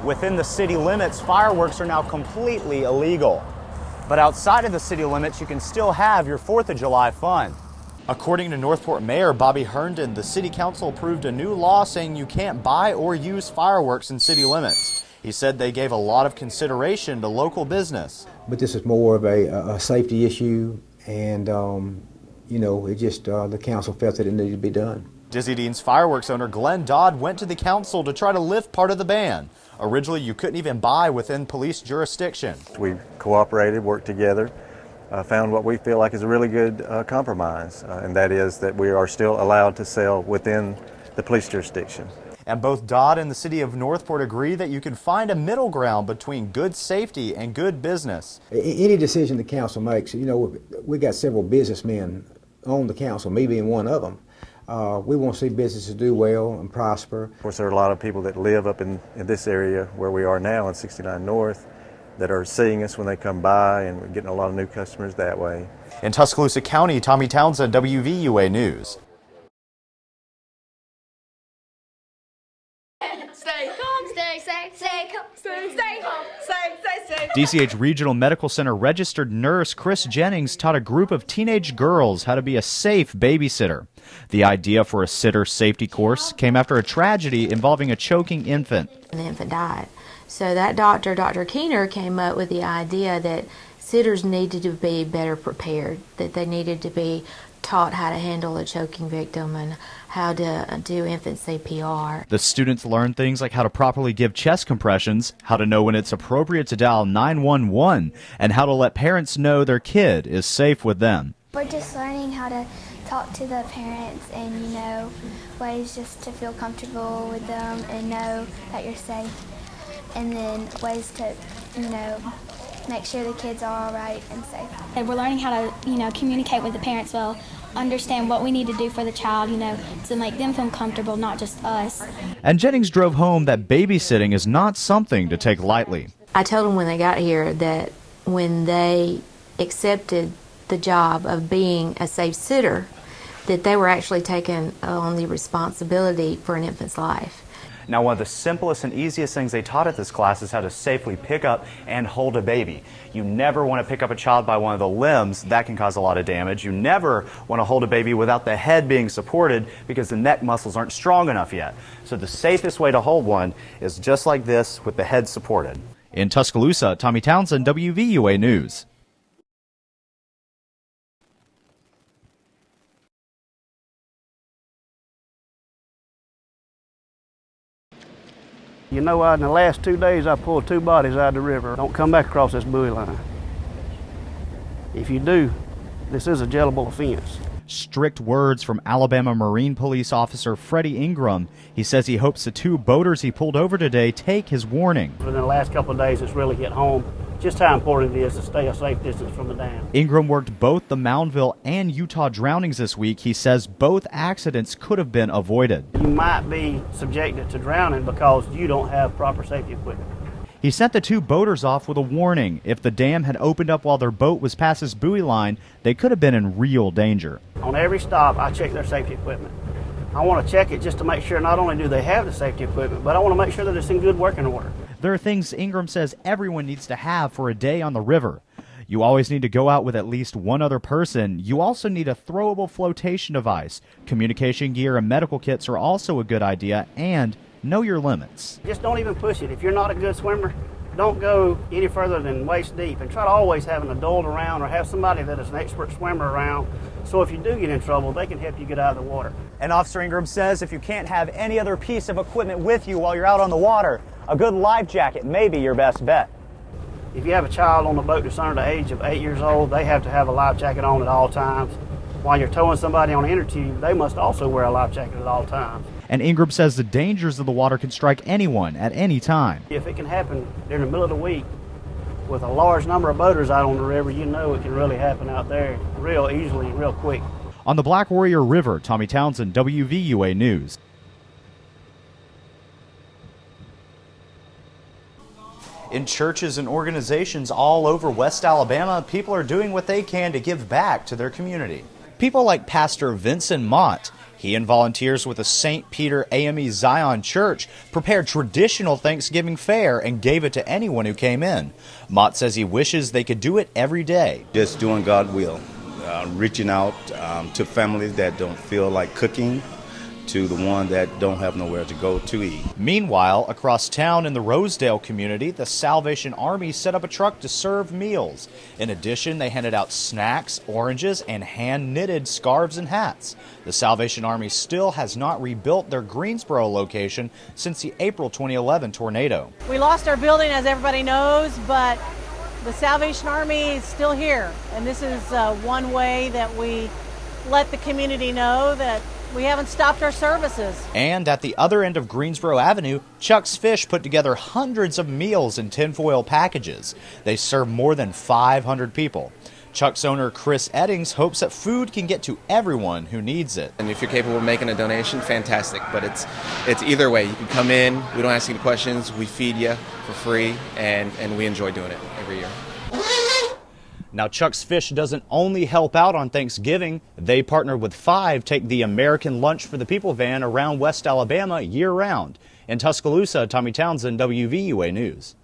Within the city limits, fireworks are now completely illegal. But outside of the city limits, you can still have your 4th of July fun. According to Northport Mayor Bobby Herndon, the City Council approved a new law saying you can't buy or use fireworks in city limits. He said they gave a lot of consideration to local business. But this is more of a safety issue, and you know, it just the council felt that it needed to be done. Dizzy Dean's fireworks owner Glenn Dodd went to the council to try to lift part of the ban. Originally, you couldn't even buy within police jurisdiction. We cooperated, worked together, found what we feel like is a really good compromise, and that is that we are still allowed to sell within the police jurisdiction. And both Dodd and the city of Northport agree that you can find a middle ground between good safety and good business. Any decision the council makes, you know, we got several businessmen on the council, me being one of them. We want to see businesses do well and prosper. Of course, there are a lot of people that live up in this area where we are now in 69 North that are seeing us when they come by, and we're getting a lot of new customers that way. In Tuscaloosa County, Tommy Townsend, WVUA News. Stay calm, stay safe, stay calm, stay home, stay. DCH Regional Medical Center registered nurse Chris Jennings taught a group of teenage girls how to be a safe babysitter. The idea for a sitter safety course came after a tragedy involving a choking infant. The infant died. So that Dr. Keener, came up with the idea that sitters needed to be better prepared, that they needed to be taught how to handle a choking victim and how to do infant CPR. The students learned things like how to properly give chest compressions, how to know when it's appropriate to dial 911, and how to let parents know their kid is safe with them. We're just learning how to talk to the parents and, you know, ways just to feel comfortable with them and know that you're safe. And then ways to, you know, make sure the kids are all right and safe. And we're learning how to, you know, communicate with the parents well, understand what we need to do for the child, you know, to make them feel comfortable, not just us. And Jennings drove home that babysitting is not something to take lightly. I told them when they got here that when they accepted the job of being a safe sitter, that they were actually taking on the responsibility for an infant's life. Now, one of the simplest and easiest things they taught at this class is how to safely pick up and hold a baby. You never want to pick up a child by one of the limbs. That can cause a lot of damage. You never want to hold a baby without the head being supported because the neck muscles aren't strong enough yet. So the safest way to hold one is just like this with the head supported. In Tuscaloosa, Tommy Townsend, WVUA News. You know, in the last 2 days, I pulled 2 bodies out of the river. Don't come back across this buoy line. If you do, this is a jailable offense. Strict words from Alabama Marine Police Officer Freddie Ingram. He says he hopes the 2 boaters he pulled over today take his warning. Within the last couple of days, it's really hit home just how important it is to stay a safe distance from the dam. Ingram worked both the Moundville and Utah drownings this week. He says both accidents could have been avoided. You might be subjected to drowning because you don't have proper safety equipment. He sent the 2 boaters off with a warning. If the dam had opened up while their boat was past this buoy line, they could have been in real danger. On every stop, I check their safety equipment. I want to check it just to make sure not only do they have the safety equipment, but I want to make sure that it's in good working order. There are things Ingram says everyone needs to have for a day on the river. You always need to go out with at least one other person. You also need a throwable flotation device. Communication gear and medical kits are also a good idea, and know your limits. Just don't even push it. If you're not a good swimmer, don't go any further than waist deep, and try to always have an adult around or have somebody that is an expert swimmer around, so if you do get in trouble, they can help you get out of the water. And Officer Ingram says if you can't have any other piece of equipment with you while you're out on the water, a good life jacket may be your best bet. If you have a child on the boat that's under the age of 8 years old, they have to have a life jacket on at all times. While you're towing somebody on an inner tube, they must also wear a life jacket at all times. And Ingram says the dangers of the water can strike anyone at any time. If it can happen during the middle of the week with a large number of boaters out on the river, you know it can really happen out there real easily and real quick. On the Black Warrior River, Tommy Townsend, WVUA News. In churches and organizations all over West Alabama, people are doing what they can to give back to their community. People like Pastor Vincent Mott. He and volunteers with the St. Peter AME Zion Church prepared traditional Thanksgiving fare and gave it to anyone who came in. Mott says he wishes they could do it every day. Just doing God's will, reaching out to families that don't feel like cooking, to the one that don't have nowhere to go to eat. Meanwhile, across town in the Rosedale community, the Salvation Army set up a truck to serve meals. In addition, they handed out snacks, oranges, and hand-knitted scarves and hats. The Salvation Army still has not rebuilt their Greensboro location since the April 2011 tornado. We lost our building, as everybody knows, but the Salvation Army is still here. And this is one way that we let the community know that we haven't stopped our services. And at the other end of Greensboro Avenue, Chuck's Fish put together hundreds of meals in tinfoil packages. They serve more than 500 people. Chuck's owner Chris Eddings hopes that food can get to everyone who needs it. And if you're capable of making a donation, fantastic. But it's either way. You can come in, we don't ask any questions, we feed you for free, and we enjoy doing it every year. Now, Chuck's Fish doesn't only help out on Thanksgiving. They partner with Five, take the American Lunch for the People van around West Alabama year-round. In Tuscaloosa, Tommy Townsend, WVUA News.